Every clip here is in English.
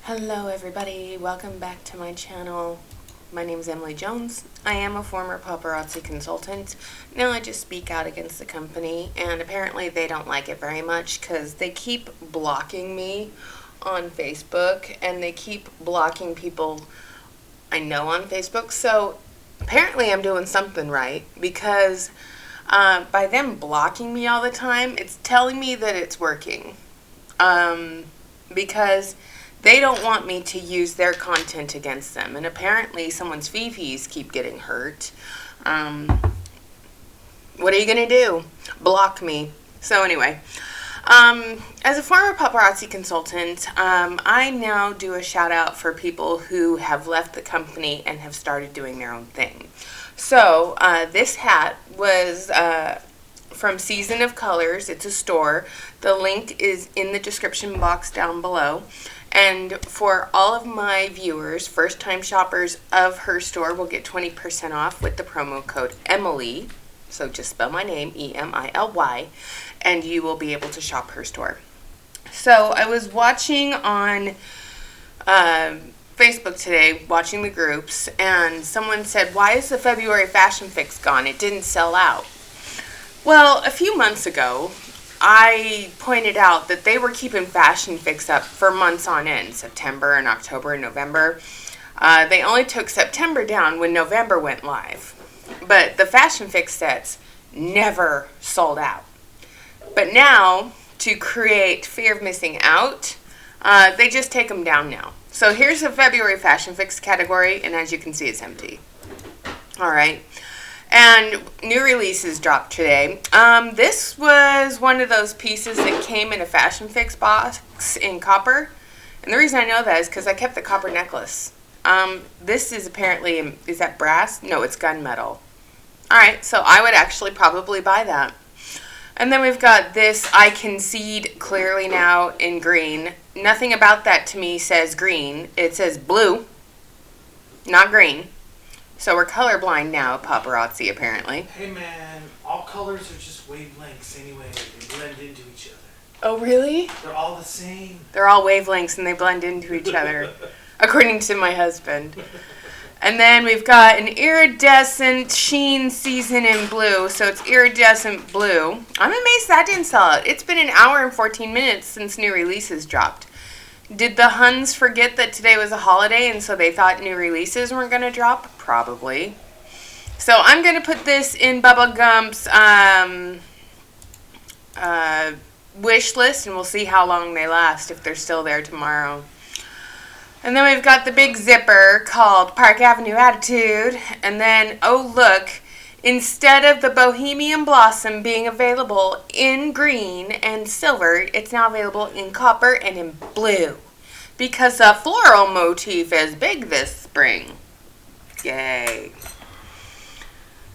Hello everybody, welcome back to my channel. My name is Emily Jones. I am a former paparazzi consultant. Now I just speak out against the company, and apparently they don't like it very much because they keep blocking me on Facebook and they keep blocking people I know on Facebook. So apparently I'm doing something right because by them blocking me all the time, it's telling me that it's working. Because they don't want me to use their content against them. And apparently someone's fifis keep getting hurt. What are you going to do? Block me. So anyway, as a former paparazzi consultant, I now do a shout out for people who have left the company and have started doing their own thing. So this hat was from Season of Colors. It's a store. The link is in the description box down below. And for all of my viewers, first-time shoppers of her store will get 20% off with the promo code Emily. So just spell my name, E-M-I-L-Y, and you will be able to shop her store. So I was watching on Facebook today, watching the groups, and someone said, why is the February Fashion Fix gone? It didn't sell out. Well, a few months ago, I pointed out that they were keeping Fashion Fix up for months on end, September and October and November. They only took September down when November went live. But the Fashion Fix sets never sold out. But now, to create fear of missing out, they just take them down now. So here's the February Fashion Fix category, and as you can see, it's empty. All right. And new releases dropped today. This was one of those pieces that came in a Fashion Fix box in copper. And the reason I know that is because I kept the copper necklace. This is apparently, is that brass? No, it's gunmetal. Alright, so I would actually probably buy that. And then we've got this I Concede clearly now in green. Nothing about that to me says green. It says blue, not green. So we're colorblind now, paparazzi, apparently. Hey man, all colors are just wavelengths anyway. They blend into each other. Oh, really? They're all the same. They're all wavelengths and they blend into each other, according to my husband. And then we've got an iridescent sheen season in blue. So it's iridescent blue. I'm amazed that didn't sell out. It's been an hour and 14 minutes since new releases dropped. Did the Huns forget that today was a holiday and so they thought new releases weren't going to drop? Probably. So I'm going to put this in Bubba Gump's wish list and we'll see how long they last if they're still there tomorrow. And then we've got the big zipper called Park Avenue Attitude. And then, oh look, instead of the Bohemian Blossom being available in green and silver, it's now available in copper and in blue. Because the floral motif is big this spring. Yay.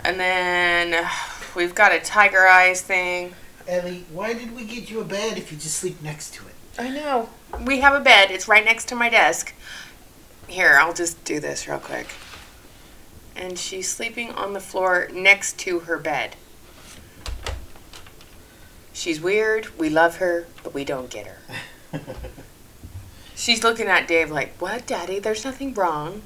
And then we've got a tiger eyes thing. Ellie, why did we get you a bed if you just sleep next to it? I know. We have a bed. It's right next to my desk. Here, I'll just do this real quick. And she's sleeping on the floor next to her bed. She's weird. We love her, but we don't get her. She's looking at Dave like, what, Daddy? There's nothing wrong.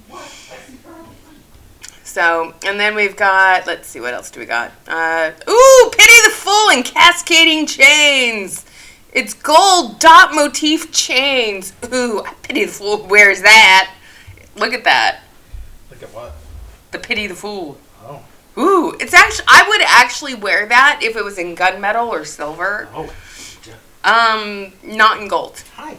So, and then we've got, let's see, what else do we got? Ooh, Pity the Fool and Cascading Chains. It's gold dot motif chains. Ooh, Pity the Fool wears that. Look at that. Look at what? The Pity the Fool. Oh. Ooh, it's actually, I would actually wear that if it was in gunmetal or silver. Oh. Not in gold. Hi.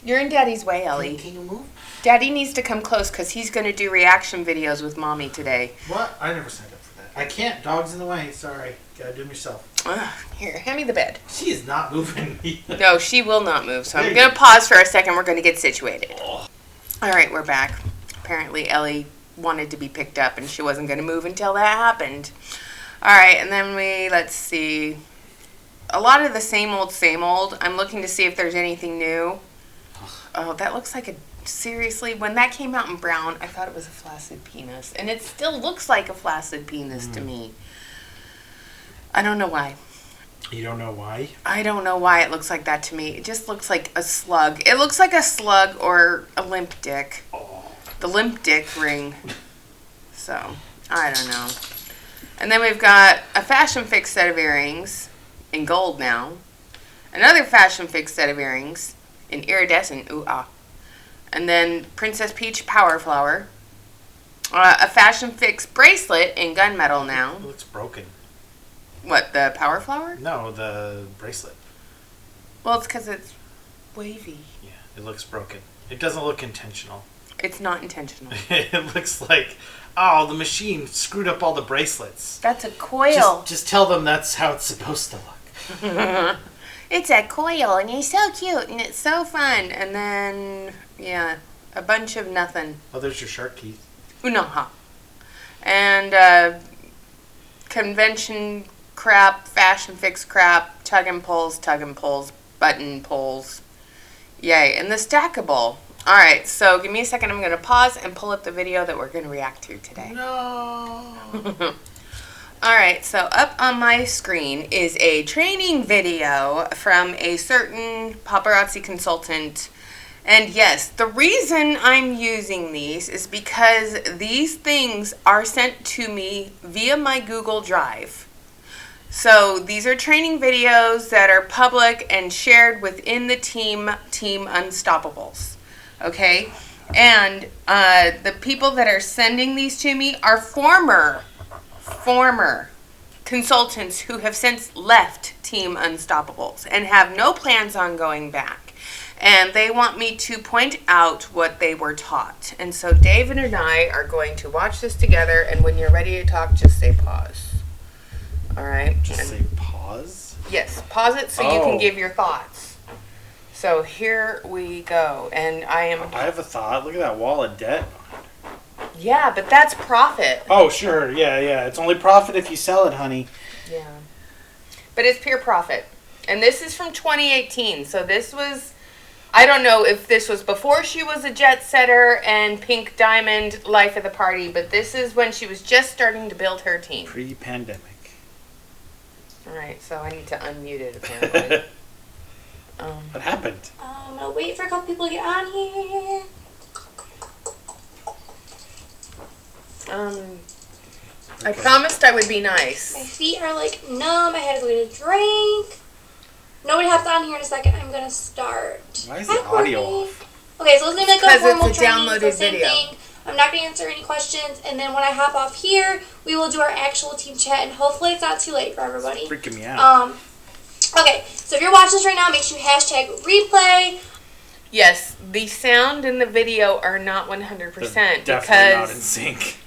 You're in Daddy's way, Ellie. Can you move? Daddy needs to come close because he's going to do reaction videos with Mommy today. What? I never signed up for that. I can't. Dog's in the way. Sorry. Gotta do them yourself. Here, hand me the bed. She is not moving. No, she will not move. So I'm going to pause for a second. We're going to get situated. Oh. All right, we're back. Apparently, Ellie wanted to be picked up and she wasn't going to move until that happened. All right, and then let's see. A lot of the same old. I'm looking to see if there's anything new. Oh, that looks like seriously, when that came out in brown, I thought it was a flaccid penis. And it still looks like a flaccid penis to me. I don't know why. You don't know why? I don't know why it looks like that to me. It just looks like a slug. It looks like a slug or a limp dick. Oh. The limp dick ring. So, I don't know. And then we've got a Fashion Fix set of earrings in gold now. Another Fashion Fix set of earrings in iridescent. Ooh, ah. And then Princess Peach Power Flower. A Fashion Fix bracelet in gunmetal now. It looks broken. What, the Power Flower? No, the bracelet. Well, it's because it's wavy. Yeah, it looks broken. It doesn't look intentional. It's not intentional. It looks like, oh, the machine screwed up all the bracelets. That's a coil. Just tell them that's how it's supposed to look. It's a coil, and he's so cute, and it's so fun. And then, yeah, a bunch of nothing. Oh, there's your shark teeth. Unaha. And convention crap, Fashion Fix crap, tug and pulls, button pulls. Yay. And the stackable. Alright, so give me a second. I'm going to pause and pull up the video that we're going to react to today. No. Alright, so up on my screen is a training video from a certain paparazzi consultant. And yes, the reason I'm using these is because these things are sent to me via my Google Drive. So these are training videos that are public and shared within the team Unstoppables. Okay? And the people that are sending these to me are former consultants who have since left Team Unstoppables and have no plans on going back. And they want me to point out what they were taught. And so David and I are going to watch this together, and when you're ready to talk, just say pause. All right? Just say pause? Yes, pause it so you can give your thoughts. So here we go. And I have a thought. Look at that wall of debt. Yeah, but that's profit. Oh, sure. Yeah. It's only profit if you sell it, honey. Yeah. But it's pure profit. And this is from 2018. So this was, I don't know if this was before she was a jet setter and Pink Diamond life of the party, but this is when she was just starting to build her team. Pre-pandemic. All right, so I need to unmute it apparently. What happened? I'm going to wait for a couple people to get on here. I promised I would be nice. My feet are like numb. I had to go get a drink. Nobody hopped on here in a second. I'm going to start. Why is the audio off? Okay, so let's make a formal it's a training. downloaded So same video. thing. I'm not going to answer any questions. And then when I hop off here, we will do our actual team chat. And hopefully it's not too late for everybody. It's freaking me out. Okay, so if you're watching this right now, make sure you hashtag replay. Yes, the sound and the video are not 100% They're definitely not in sync.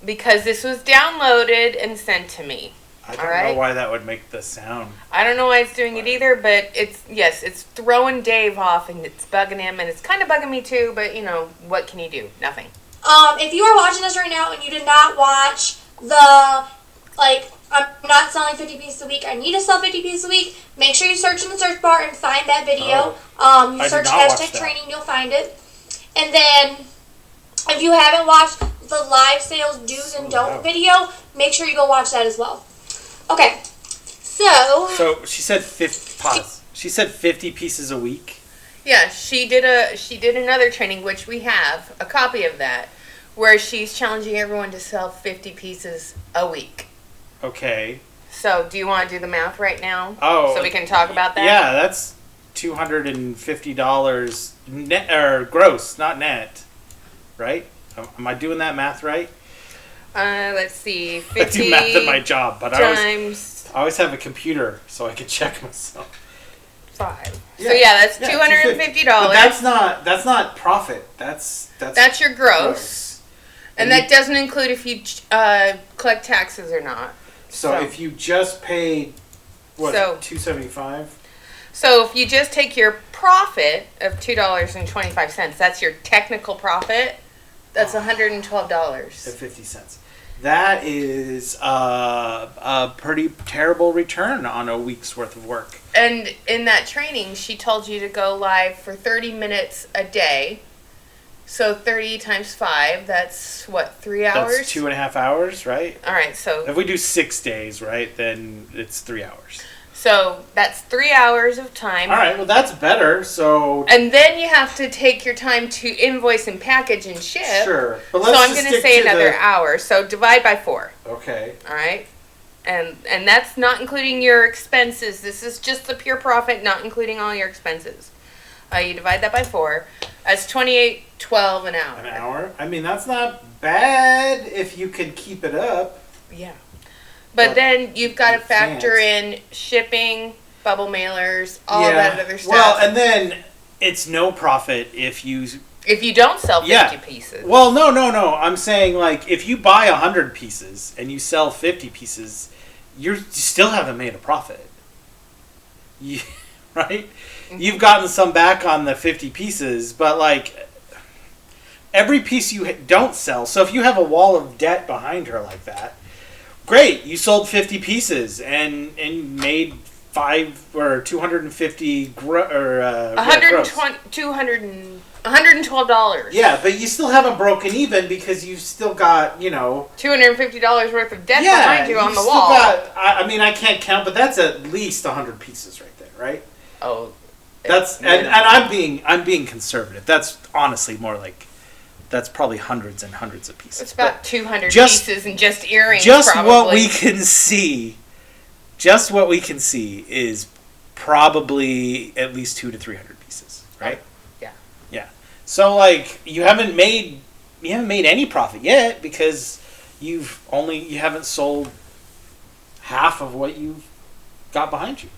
Because this was downloaded and sent to me. I don't know why that would make the sound. I don't know why it's doing it either, but it's throwing Dave off and it's bugging him and it's kind of bugging me too, but what can you do? Nothing. If you are watching this right now and you did not watch the, I'm not selling 50 pieces a week, I need to sell 50 pieces a week, make sure you search in the search bar and find that video. You search hashtag training, you'll find it. And then, if you haven't watched the live sales do's and don't video, make sure you go watch that as well. Okay, so she said 50. Pause. She said 50 pieces a week. Yeah, she did another training, which we have a copy of that, where she's challenging everyone to sell 50 pieces a week. Okay. So, do you want to do the math right now? Oh. So we can talk about that? Yeah, that's $250 net or gross, not net. Right? Am I doing that math right? Let's see. 50 I do math at my job, but I always have a computer so I can check myself. 5. Yeah. So that's $250. But that's not profit. That's your gross. And that doesn't include if you collect taxes or not. So if you just paid $275? So if you just take your profit of $2.25, that's your technical profit. That's $112. 50 cents. That is a pretty terrible return on a week's worth of work. And in that training, she told you to go live for 30 minutes a day. So 30 times 5, that's 3 hours? That's 2.5 hours, right? All right, so... If we do 6 days, right, then it's 3 hours. So that's 3 hours of time. All right, well, that's better. So And then you have to take your time to invoice and package and ship. sure. But So let's I'm just going to stick say to another the- hour. So divide by 4. Okay. All right. And that's not including your expenses. This is just the pure profit, not including all your expenses. You divide that by 4. That's $28.12 an hour. An hour? I mean, that's not bad if you can keep it up. Yeah. But then you've got to you factor can't. in shipping, bubble mailers, all that other stuff. Well, and then it's no profit if you... if you don't sell 50 Yeah. pieces. Well, no. I'm saying, like, if you buy 100 pieces and you sell 50 pieces, you still haven't made a profit. Right? You've gotten some back on the 50 pieces, but, like, every piece you don't sell... So if you have a wall of debt behind her like that, great, you sold 50 pieces and made 5 or 250 gross. $112. Yeah, but you still haven't broken even because you've still got, $250 worth of debt yeah, behind you on the you've wall. still got, I mean, I can't count, but that's at least 100 pieces right there, right? Oh, That's and I'm being conservative. That's honestly more like that's probably hundreds and hundreds of pieces. it's about 200 just- pieces and just earrings. Just probably. what we can see. Just what we can see is probably at least 200 to 300 pieces, right? Yeah. Yeah. So like you haven't made any profit yet because you haven't sold half of what you've got behind you.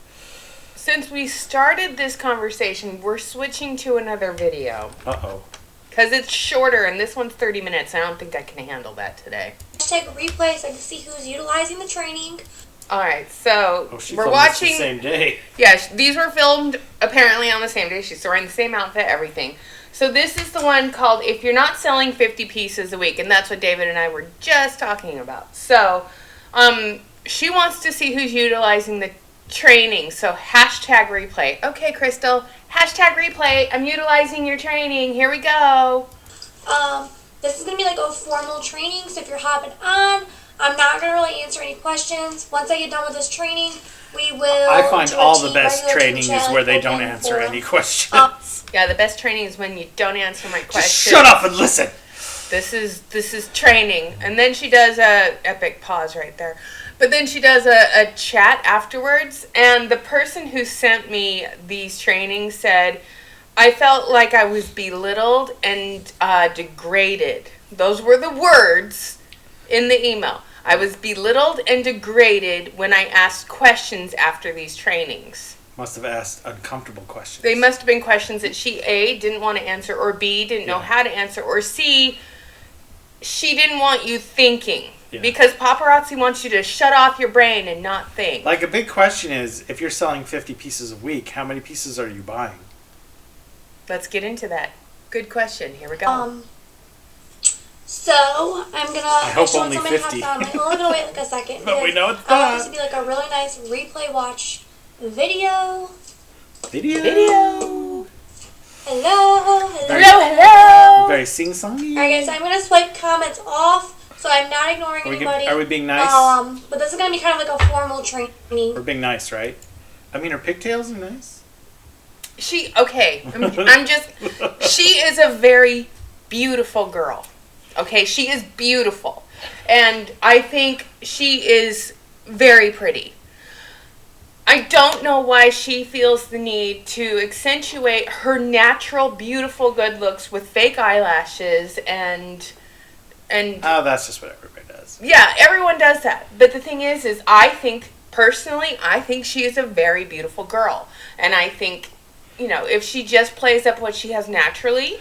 Since we started this conversation, we're switching to another video. Uh-oh. Because it's shorter, and this one's 30 minutes. I don't think I can handle that today. Hashtag replay so I can see who's utilizing the training. All right, so Oh, she we're filmed this watching. the same day. Yeah, these were filmed apparently on the same day. She's wearing the same outfit, everything. So this is the one called If You're Not Selling 50 Pieces a Week, and that's what David and I were just talking about. So she wants to see who's utilizing the training. So hashtag replay. Okay, Crystal, hashtag replay. I'm utilizing your training. Here we go. This is going to be like a formal training, so if you're hopping on, I'm not going to really answer any questions. Once I get done with this training, we will I find do a all the team- best regular training team is chat, where they like don't open answer forum. any questions. Yeah, the best training is when you don't answer my Just questions. shut up and listen. This is training. And then she does a epic pause right there. But then she does a chat afterwards, and the person who sent me these trainings said, I felt like I was belittled and degraded. Those were the words in the email. I was belittled and degraded when I asked questions after these trainings. Must have asked uncomfortable questions. They must have been questions that she, A, didn't want to answer, or B, didn't know Yeah. how to answer, or C, she didn't want you thinking. Yeah. Because paparazzi wants you to shut off your brain and not think. Like, a big question is, if you're selling 50 pieces a week, how many pieces are you buying? Let's get into that. Good question. Here we go. So I'm gonna. I hope actually, when only somebody 50. hops on, I'm only gonna wait like a second. But we because know it's I want not. this to be like a really nice replay watch video. Video. Video. Hello. Hello. Very sing-songy. Alright guys, I'm gonna swipe comments off, so I'm not ignoring anybody. Are we being nice? But this is gonna be kind of like a formal training. We're being nice, right? I mean, her pigtails are nice. She is a very beautiful girl. Okay, she is beautiful. And I think she is very pretty. I don't know why she feels the need to accentuate her natural, beautiful, good looks with fake eyelashes and Oh, that's just what everybody does. yeah, everyone does that. But the thing is I think she is a very beautiful girl. And I think, if she just plays up what she has naturally,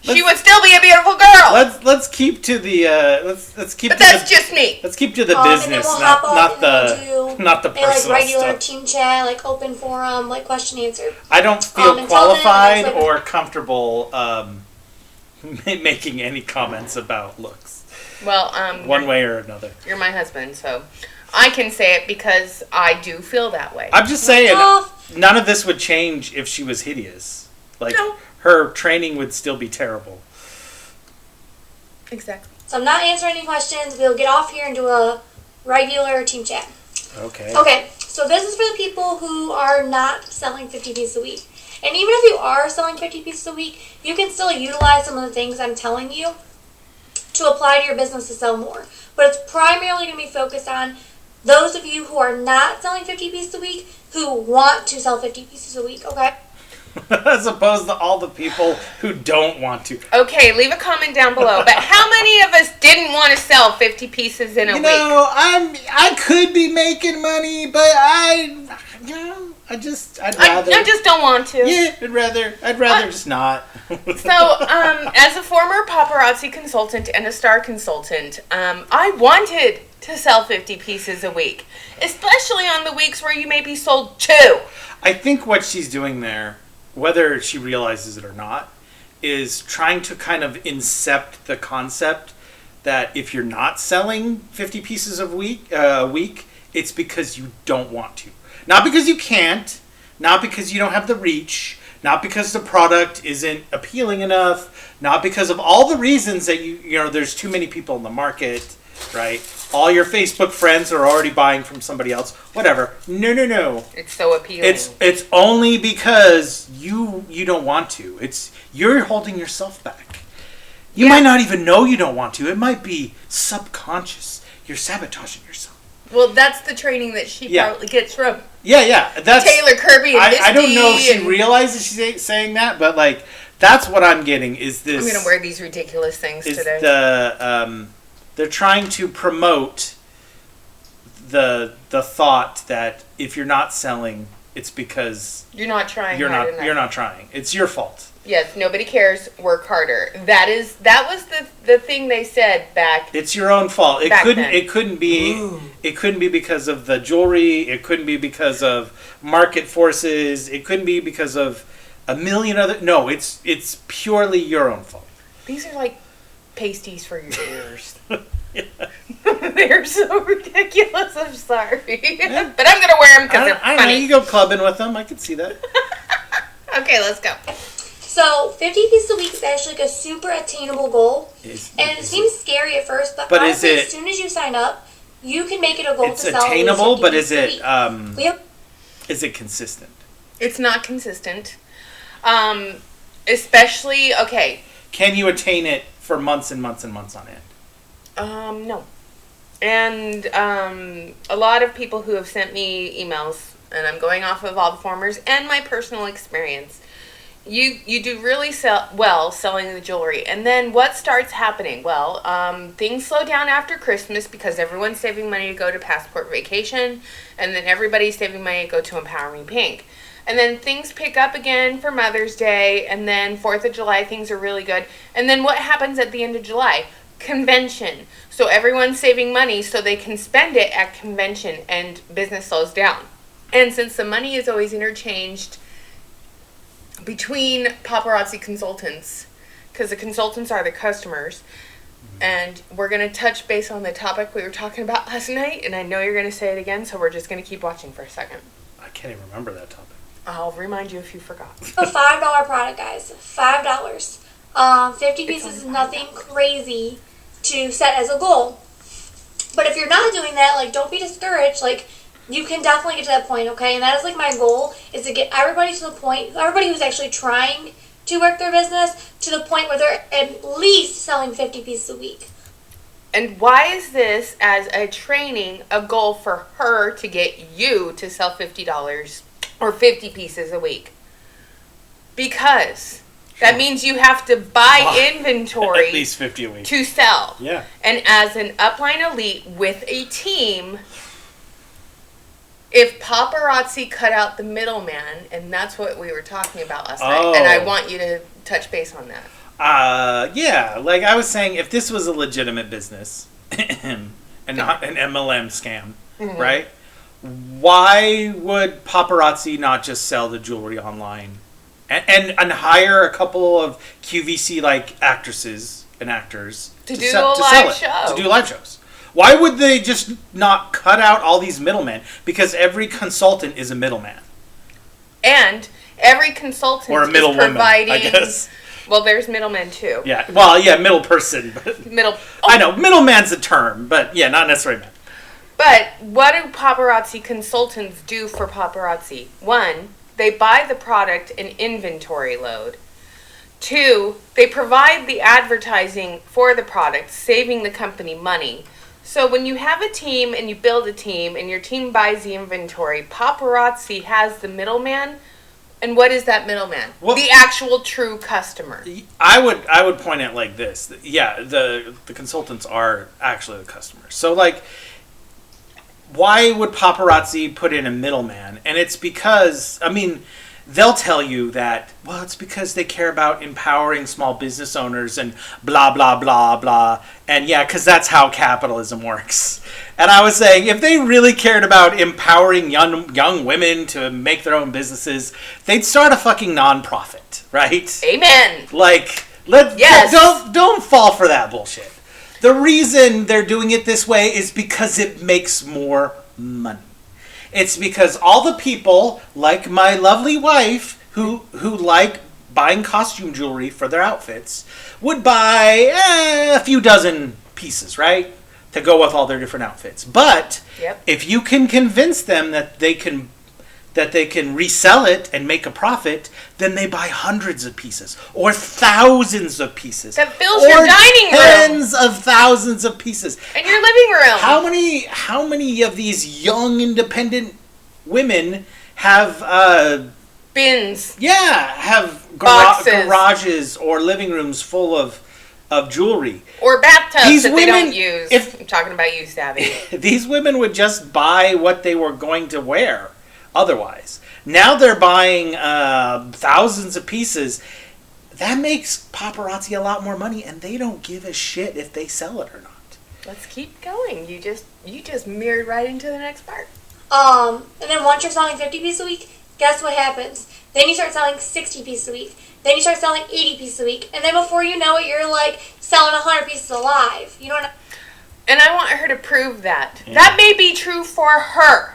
she would still be a beautiful girl. Let's keep to the let's keep. But to that's the, just me. Let's keep to the And then business, we'll hop off not and the we'll do a personal regular stuff. team chat, like open forum, like question answer. I don't feel until qualified then, or comfortable making any comments about looks, Well, one way or another. you're my husband, so I can say it because I do feel that way. I'm just saying, Off. none of this would change if she was hideous. Like, No. her training would still be terrible. Exactly. So I'm not answering any questions. We'll get off here and do a regular team chat. Okay. Okay, So this is for the people who are not selling 50 pieces a week. And even if you are selling 50 pieces a week, you can still utilize some of the things I'm telling you to apply to your business to sell more. But it's primarily going to be focused on those of you who are not selling 50 pieces a week who want to sell 50 pieces a week, okay? As opposed to all the people who don't want to. Okay, leave a comment down below. But how many of us didn't want to sell 50 pieces in a week? I could be making money, but I'd rather. I just don't want to. Yeah, I'd rather just not. So, as a former paparazzi consultant and a star consultant, I wanted to sell 50 pieces a week, especially on the weeks where you maybe sold 2. I think what she's doing there, whether she realizes it or not, is trying to kind of incept the concept that if you're not selling 50 pieces a week, it's because you don't want to. Not because you can't, not because you don't have the reach, not because the product isn't appealing enough, not because of all the reasons that there's too many people in the market, right? All your Facebook friends are already buying from somebody else, whatever. No. It's so appealing. It's only because you don't want to. You're holding yourself back. You might not even know you don't want to. It might be subconscious. You're sabotaging yourself. Well, that's the training that she probably gets from That's Taylor Kirby and I don't know if she realizes she's saying that, but like that's what I'm getting is this. I'm gonna wear these ridiculous things today. They're trying to promote the thought that if you're not selling, it's because you're not trying. You're not trying. It's your fault. Yes, nobody cares. Work harder. That was the thing they said back. It's your own fault. It couldn't be. Ooh. It couldn't be because of the jewelry. It couldn't be because of market forces. It couldn't be because of a million other. No, it's purely your own fault. These are like pasties for your ears. They're so ridiculous. I'm sorry, but I'm gonna wear them because they're funny. I know you go clubbing with them. I can see that. Okay, let's go. So 50 pieces a week is actually like a super attainable goal. And it seems scary at first, but honestly, as soon as you sign up, you can make it a goal to sell at least 50 attainable, but is pieces a week. is it consistent? It's not consistent. Especially, okay. Can you attain it for months and months and months on end? No. And a lot of people who have sent me emails, and I'm going off of all the formers and my personal experience, you do really well selling the jewelry. And then what starts happening? Well, things slow down after Christmas because everyone's saving money to go to Passport Vacation, and then everybody's saving money to go to Empowering Pink. And then things pick up again for Mother's Day, and then 4th of July, things are really good. And then what happens at the end of July? Convention. So everyone's saving money so they can spend it at convention, and business slows down. And since the money is always interchanged between paparazzi consultants, because the consultants are the customers, and we're going to touch base on the topic we were talking about last night, and I know you're going to say it again, so we're just going to keep watching for a second. I can't even remember that topic. I'll remind you if you forgot. A $5 product, guys. $5. 50 pieces is nothing crazy to set as a goal. But if you're not doing that, like, don't be discouraged. Like, you can definitely get to that point, okay? And that is, like, my goal, is to get everybody to the point, everybody who's actually trying to work their business, to the point where they're at least selling 50 pieces a week. And why is this, as a training, a goal for her to get you to sell $50 or 50 pieces a week? Because that means you have to buy inventory at least 50 a week to sell. Yeah. And as an upline elite with a team, if paparazzi cut out the middleman, and that's what we were talking about last night, and I want you to touch base on that. Yeah, like I was saying, if this was a legitimate business and not an MLM scam, right? Why would paparazzi not just sell the jewelry online and hire a couple of QVC like actresses and actors to do live shows? Why would they just not cut out all these middlemen? Because every consultant is a middleman. And every consultant or a middle is providing... woman, I guess. Well, there's middlemen too. Yeah, well, yeah, middle person. But middle. I know, middleman's a term, but yeah, not necessarily man. But what do paparazzi consultants do for paparazzi? 1, they buy the product and inventory load. 2, they provide the advertising for the product, saving the company money. So when you have a team and you build a team and your team buys the inventory, paparazzi has the middleman. And what is that middleman? Well, the actual true customer. I would point it like this. Yeah, the consultants are actually the customers. So like, why would paparazzi put in a middleman? And it's because, I mean, they'll tell you that, well, it's because they care about empowering small business owners and blah, blah, blah, blah. And yeah, because that's how capitalism works. And I was saying, if they really cared about empowering young women to make their own businesses, they'd start a fucking nonprofit, right? Amen. Like, don't fall for that bullshit. The reason they're doing it this way is because it makes more money. It's because all the people, like my lovely wife, who like buying costume jewelry for their outfits, would buy a few dozen pieces, right? To go with all their different outfits. But if you can convince them that they can resell it and make a profit, then they buy hundreds of pieces or thousands of pieces. That fills your dining room. Tens of thousands of pieces. And your living room. How many of these young independent women have bins? Yeah, have garages or living rooms full of jewelry. Or bathtubs they don't use. I'm talking about you, Savvy. These women would just buy what they were going to wear otherwise. Now they're buying thousands of pieces. That makes paparazzi a lot more money, and they don't give a shit if they sell it or not. Let's keep going. You just mirrored right into the next part. And then once you're selling 50 pieces a week, guess what happens? Then you start selling 60 pieces a week. Then you start selling 80 pieces a week. And then before you know it, you're like selling 100 pieces alive. You know what I mean? And I want her to prove that. Yeah. That may be true for her,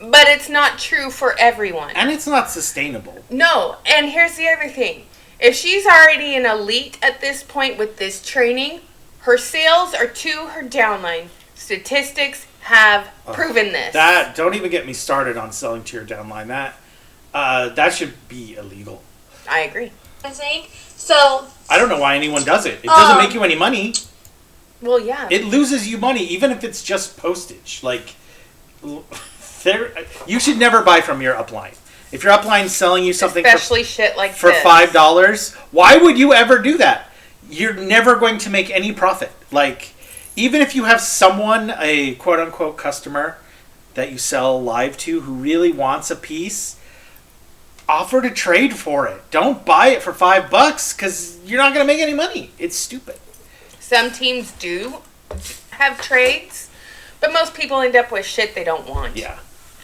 but it's not true for everyone. And it's not sustainable. No. And here's the other thing. If she's already an elite at this point with this training, her sales are to her downline. Statistics have proven this. Don't even get me started on selling to your downline. That should be illegal. I agree. I'm saying, so I don't know why anyone does it. It doesn't make you any money. Well, yeah. It loses you money, even if it's just postage. Like, you should never buy from your upline. If your upline's selling you something especially shit like for $5, why would you ever do that? You're never going to make any profit. Like, even if you have someone, a quote-unquote customer that you sell live to who really wants a piece, offer to trade for it. Don't buy it for $5 because you're not going to make any money. It's stupid. Some teams do have trades, but most people end up with shit they don't want. Yeah.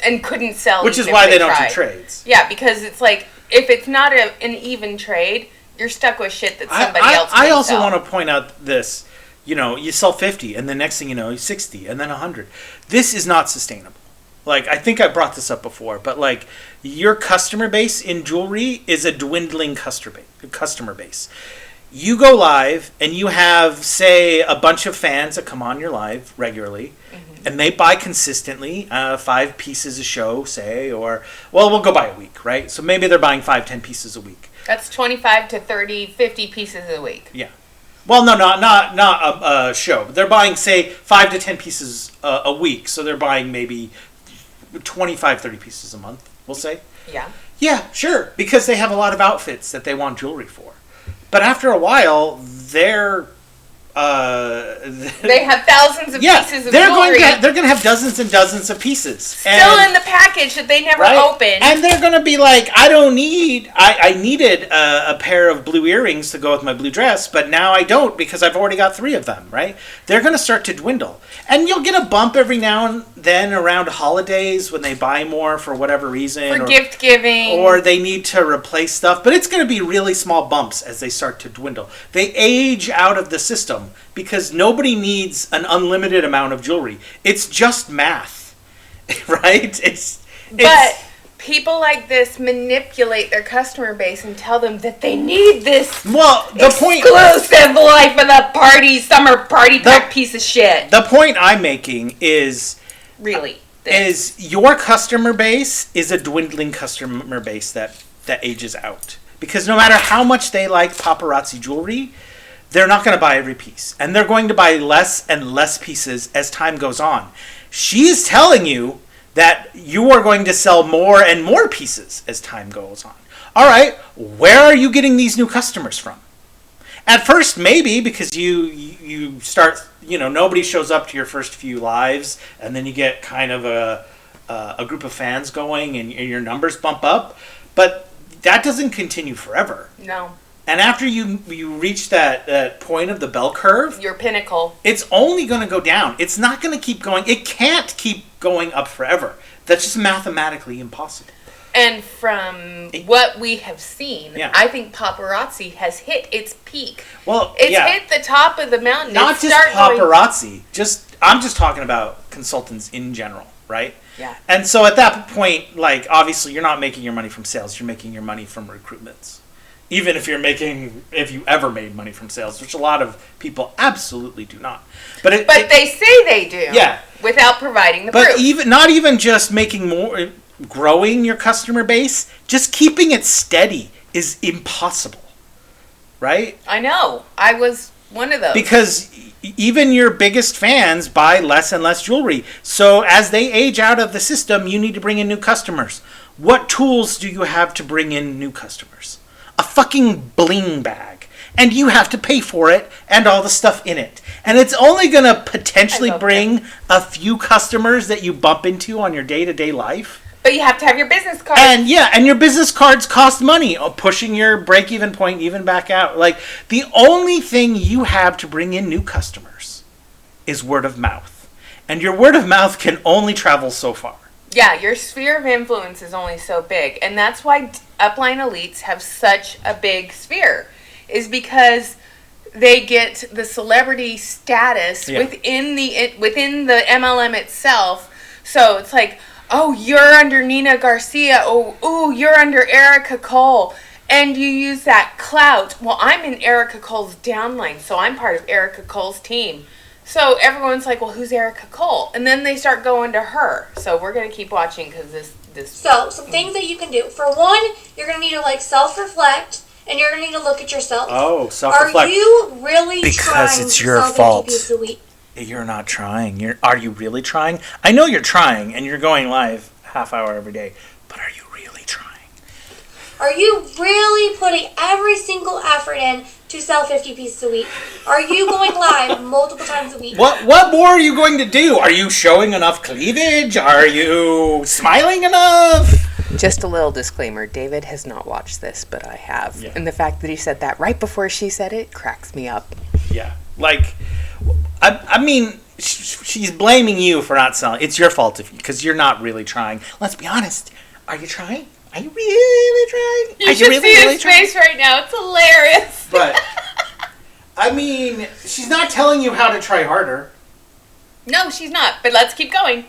And couldn't sell. Which is why they don't do trades. Yeah, because it's like, if it's not an even trade, you're stuck with shit that somebody else can I also sell. want to point out this. You know, you sell 50, and the next thing you know, 60, and then 100. This is not sustainable. Like, I think I brought this up before, but like, your customer base in jewelry is a dwindling customer base. You go live, and you have, say, a bunch of fans that come on your live regularly, and they buy consistently 5 pieces a show, say, or, well, we'll go by a week, right? So maybe they're buying 5-10 pieces a week. That's 25 to 30, 50 pieces a week. Yeah. Well, no, not a show. They're buying, say, 5 to 10 pieces a week. So they're buying maybe 25, 30 pieces a month, we'll say. Yeah. Yeah, sure. Because they have a lot of outfits that they want jewelry for. But after a while, they have thousands of pieces of jewelry. They're going to have dozens and dozens of pieces. Still in the package that they never opened. And they're going to be like, I needed a pair of blue earrings to go with my blue dress, but now I don't because I've already got 3 of them, right? They're going to start to dwindle. And you'll get a bump every now and then around holidays when they buy more for whatever reason. For gift giving. Or they need to replace stuff. But it's going to be really small bumps as they start to dwindle. They age out of the system because nobody needs an unlimited amount of jewelry. It's just math, right? But people like this manipulate their customer base and tell them that they need this exclusive life of the party, summer party pack piece of shit. The point I'm making is really. Is your customer base is a dwindling customer base that ages out. Because no matter how much they like paparazzi jewelry, they're not going to buy every piece. And they're going to buy less and less pieces as time goes on. She's telling you that you are going to sell more and more pieces as time goes on. All right, where are you getting these new customers from? At first, maybe because you start, nobody shows up to your first few lives, and then you get kind of a group of fans going, and your numbers bump up. But that doesn't continue forever. No. And after you reach that point of the bell curve, your pinnacle, it's only going to go down. It's not going to keep going. It can't keep going up forever. That's just mathematically impossible. And from what we have seen, I think paparazzi has hit its peak. Well, it's hit the top of the mountain. Not just paparazzi. I'm just talking about consultants in general, right? Yeah. And so at that point, like, obviously you're not making your money from sales. You're making your money from recruitments. Even if you ever made money from sales, which a lot of people absolutely do not. But they say they do. Yeah. Without providing the proof. But not even just making more, growing your customer base, just keeping it steady is impossible. Right? I know. I was one of those. Because even your biggest fans buy less and less jewelry. So as they age out of the system, you need to bring in new customers. What tools do you have to bring in new customers? A fucking bling bag. And you have to pay for it and all the stuff in it. And it's only going to potentially bring a few customers that you bump into on your day-to-day life. But you have to have your business card. And your business cards cost money, pushing your break-even point even back out. Like, the only thing you have to bring in new customers is word of mouth. And your word of mouth can only travel so far. Yeah, your sphere of influence is only so big. And that's why upline elites have such a big sphere, is because they get the celebrity status within the MLM itself. So it's like, oh, you're under Nina Garcia. Oh, you're under Erica Cole. And you use that clout. Well, I'm in Erica Cole's downline, so I'm part of Erica Cole's team. So everyone's like, well, who's Erica Cole? And then they start going to her. So we're going to keep watching because this... So, some things that you can do. For one, you're going to need to, self-reflect, and you're going to need to look at yourself. Oh, self-reflect. Are you really trying because it's your to sell fault. 50 pieces a week? You're not trying. Are you really trying? I know you're trying, and you're going live half hour every day. But are you really trying? Are you really putting every single effort in to sell 50 pieces a week? Are you going live multiple times a week? What more are you going to do? Are you showing enough cleavage? Are you smiling enough? Just a little disclaimer. David has not watched this, but I have. Yeah. And the fact that he said that right before she said it cracks me up. Yeah. I mean, she's blaming you for not selling. It's your fault because you're not really trying. Let's be honest. Are you trying? Are you really trying? You should see his face right now. It's hilarious. But, I mean, she's not telling you how to try harder. No, she's not. But let's keep going.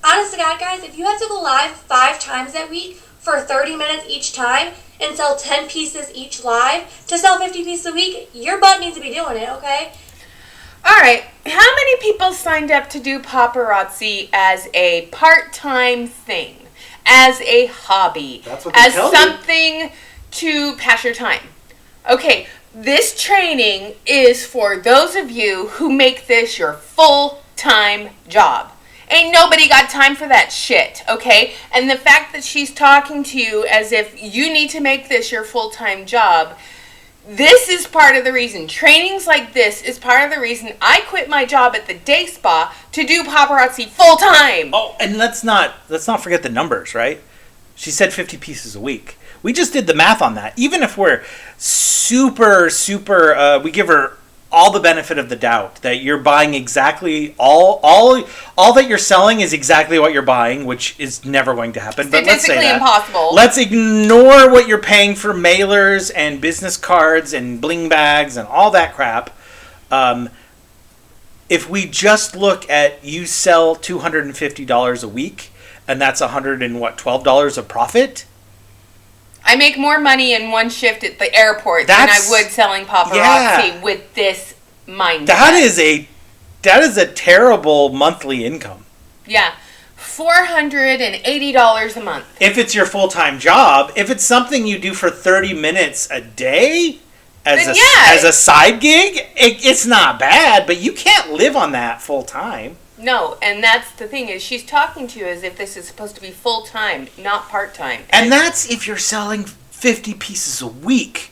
Honest to God, guys, if you have to go live 5 times that week for 30 minutes each time and sell 10 pieces each live to sell 50 pieces a week, your butt needs to be doing it, okay? All right. How many people signed up to do paparazzi as a part-time thing? As a hobby? That's what they as tell you. something to pass your time? Okay, this training is for those of you who make this your full-time job. Ain't nobody got time for that shit, okay? And the fact that she's talking to you as if you need to make this your full-time job, this is part of the reason. Trainings like this is part of the reason I quit my job at the day spa to do paparazzi full-time. Oh, and let's not forget the numbers, right? She said 50 pieces a week. We just did the math on that. Even if we're super, we give her all the benefit of the doubt that you're buying exactly all that you're selling is exactly what you're buying, which is never going to happen. But let's say Statistically that. impossible. Let's ignore what you're paying for mailers and business cards and bling bags and all that crap. If we just look at you sell $250 a week, and that's $12 of profit. I make more money in one shift at the airport than I would selling paparazzi with this mindset. That is a terrible monthly income. Yeah. $480 a month. If it's your full-time job, if it's something you do for 30 minutes a day as a side gig, it's not bad, but you can't live on that full-time. No, and that's the thing is she's talking to you as if this is supposed to be full-time, not part-time. And that's if you're selling 50 pieces a week,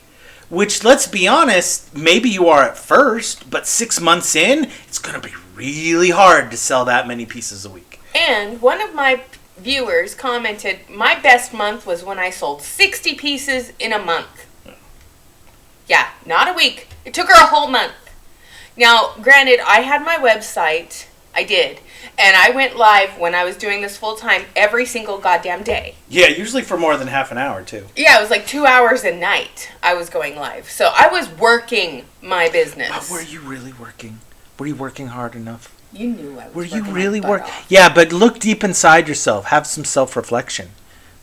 which, let's be honest, maybe you are at first, but 6 months in, it's going to be really hard to sell that many pieces a week. And one of my viewers commented, my best month was when I sold 60 pieces in a month. Yeah, not a week. It took her a whole month. Now, granted, I had my website. I did. And I went live when I was doing this full time every single goddamn day. Yeah, usually for more than half an hour, too. Yeah, it was like 2 hours a night I was going live. So I was working my business. But were you really working? Were you working hard enough? You knew I was Were you working really my butt working? off. Yeah, but look deep inside yourself. Have some self-reflection.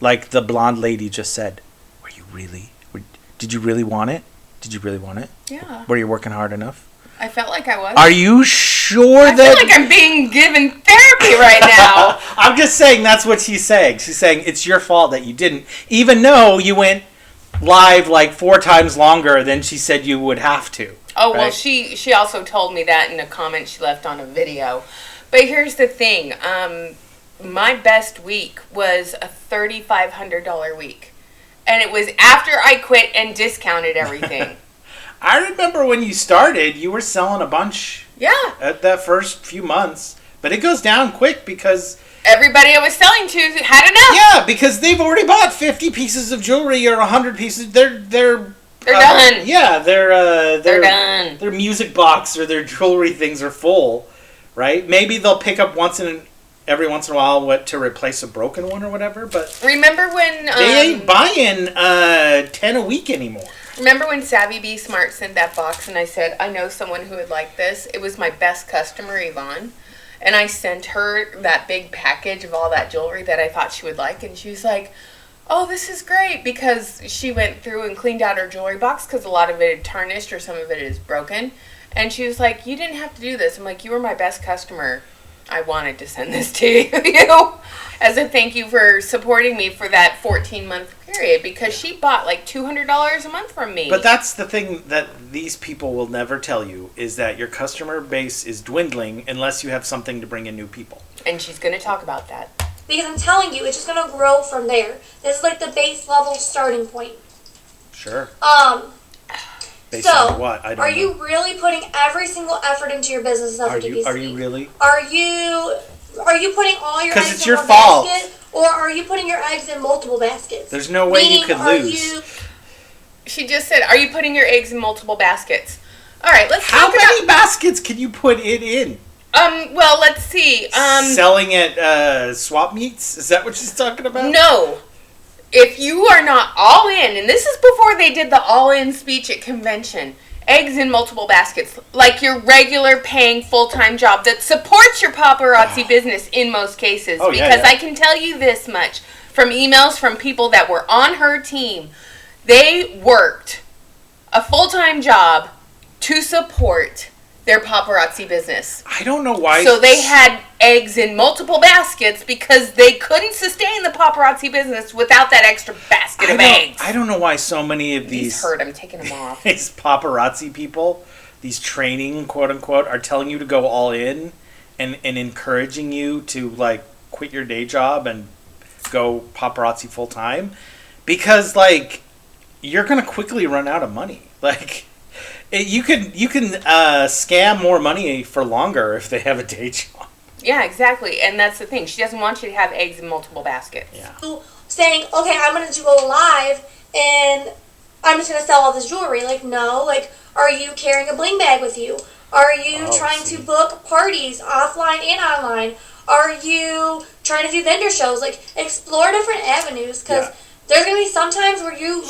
Like the blonde lady just said. Were you really? Did you really want it? Did you really want it? Yeah. Were you working hard enough? I felt like I was. Are you sure I that... feel like I'm being given therapy right now. I'm just saying that's what she's saying. She's saying it's your fault that you didn't. Even though you went live like 4 times longer than she said you would have to. Oh, well, right? she also told me that in a comment she left on a video. But here's the thing. My best week was a $3,500 week. And it was after I quit and discounted everything. I remember when you started, you were selling a bunch. Yeah. At that first few months. But it goes down quick because... Everybody I was selling to had enough. Yeah, because they've already bought 50 pieces of jewelry or 100 pieces. They're done. Yeah, they're done. Their music box or their jewelry things are full, right? Maybe they'll pick up every once in a while to replace a broken one or whatever. But remember when they ain't buying 10 a week anymore. Remember when Savvy Be Smart sent that box and I said, I know someone who would like this? It was my best customer, Yvonne. And I sent her that big package of all that jewelry that I thought she would like. And she was like, oh, this is great. Because she went through and cleaned out her jewelry box because a lot of it had tarnished or some of it is broken. And she was like, you didn't have to do this. I'm like, you were my best customer. I wanted to send this to you as a thank you for supporting me for that 14-month period because she bought like $200 a month from me. But that's the thing that these people will never tell you is that your customer base is dwindling unless you have something to bring in new people. And she's going to talk about that. Because I'm telling you, it's just going to grow from there. This is like the base level starting point. Sure. Based So, on what? I don't know. are you really putting every single effort into your business? Are you really? Are you putting all your 'Cause eggs it's in your one fault. basket, or are you putting your eggs in multiple baskets? There's no way you could lose. She just said, are you putting your eggs in multiple baskets? All right, let's How talk many baskets can you put it in? well, let's see. Selling at swap meets? Is that what she's talking about? No. If you are not all in, and this is before they did the all-in speech at convention, eggs in multiple baskets, like your regular paying full-time job that supports your paparazzi business in most cases. Oh, because yeah. I can tell you this much from emails from people that were on her team. They worked a full-time job to support their paparazzi business. I don't know why. So they had eggs in multiple baskets because they couldn't sustain the paparazzi business without that extra basket of eggs. I don't know why so many of He's hurt. I'm taking them off. these paparazzi people, these training quote unquote, are telling you to go all in and encouraging you to like quit your day job and go paparazzi full time because like you're gonna quickly run out of money. Like you can scam more money for longer if they have a day job. Yeah, exactly. And that's the thing. She doesn't want you to have eggs in multiple baskets. Yeah. Saying, okay, I'm going to go live and I'm just going to sell all this jewelry. Like, no. Like, are you carrying a bling bag with you? Are you trying to book parties offline and online? Are you trying to do vendor shows? Like, explore different avenues because there's going to be some times where you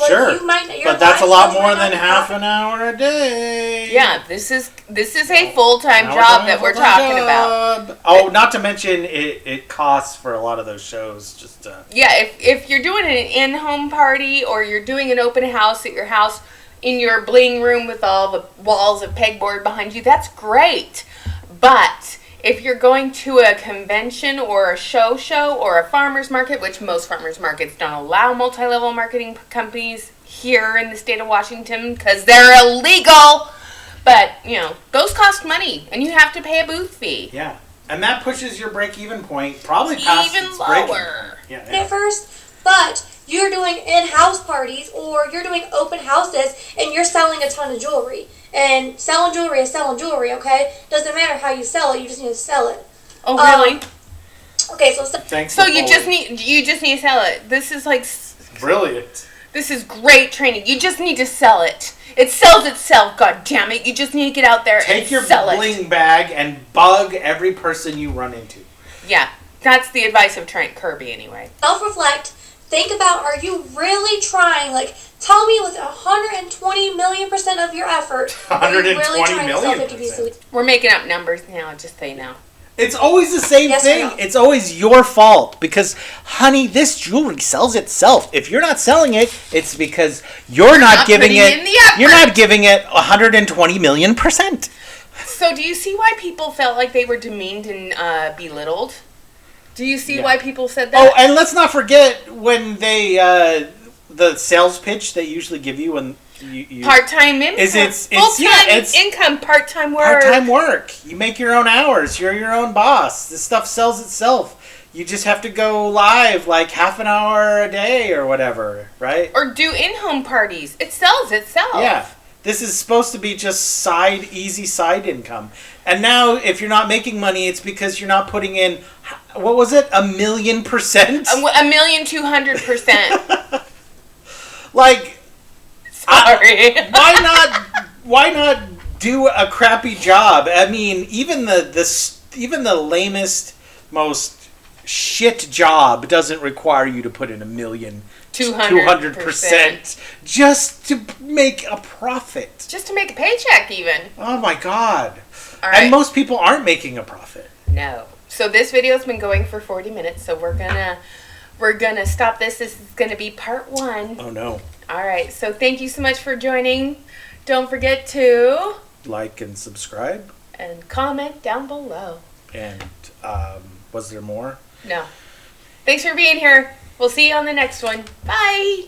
might not. But that's a lot more than half an hour a day. Yeah, this is a full-time job that we're talking about. Oh, not to mention it costs for a lot of those shows. Just yeah, if you're doing an in-home party or you're doing an open house at your house in your bling room with all the walls of pegboard behind you, that's great. But if you're going to a convention or a show or a farmer's market, which most farmer's markets don't allow multi-level marketing companies here in the state of Washington because they're illegal. But, those cost money, and you have to pay a booth fee. Yeah. And that pushes your break-even point probably past even its lower. break-even point. Yeah. At first, but you're doing in-house parties or you're doing open houses and you're selling a ton of jewelry. And selling jewelry is selling jewelry, okay? Doesn't matter how you sell it, you just need to sell it. Oh, really? Okay, so Thanks. So you just need to sell it. This is like brilliant. This is great training. You just need to sell it. It sells itself, god damn it. You just need to get out there Take and your sell bling bag and bug every person you run into. Yeah, that's the advice of Kirby anyway. Self-reflect. Think about, are you really trying? Like, tell me with 120 million% of your effort, are you really 120 trying to sell 50 million%. pieces a week? We're making up numbers now, just so you know. It's always the same Yes or thing. no? It's always your fault because, honey, this jewelry sells itself. If you're not selling it, it's because you're not giving putting in the effort. You're not giving it 120 million%. So do you see why people felt like they were demeaned and belittled? Do you see why people said that? Oh, and let's not forget when they the sales pitch they usually give you when you part-time income. It's income, part-time work. part-time work. You make your own hours. You're your own boss. This stuff sells itself. You just have to go live like half an hour a day or whatever, right? Or do in-home parties. It sells itself. Yeah. This is supposed to be just easy side income. And now if you're not making money, it's because you're not putting in, what was it, 1,000,000%? 1,200%. Like, sorry. why not do a crappy job? I mean, even the lamest, most shit job doesn't require you to put in 200% just to make a profit. Just to make a paycheck, even. Oh my god. All right. And most people aren't making a profit. No. So this video's been going for 40 minutes, so we're gonna stop this. This is gonna be part 1. Oh no. All right. So thank you so much for joining. Don't forget to Like and subscribe. and comment down below. And was there more? No. Thanks for being here. We'll see you on the next one. Bye.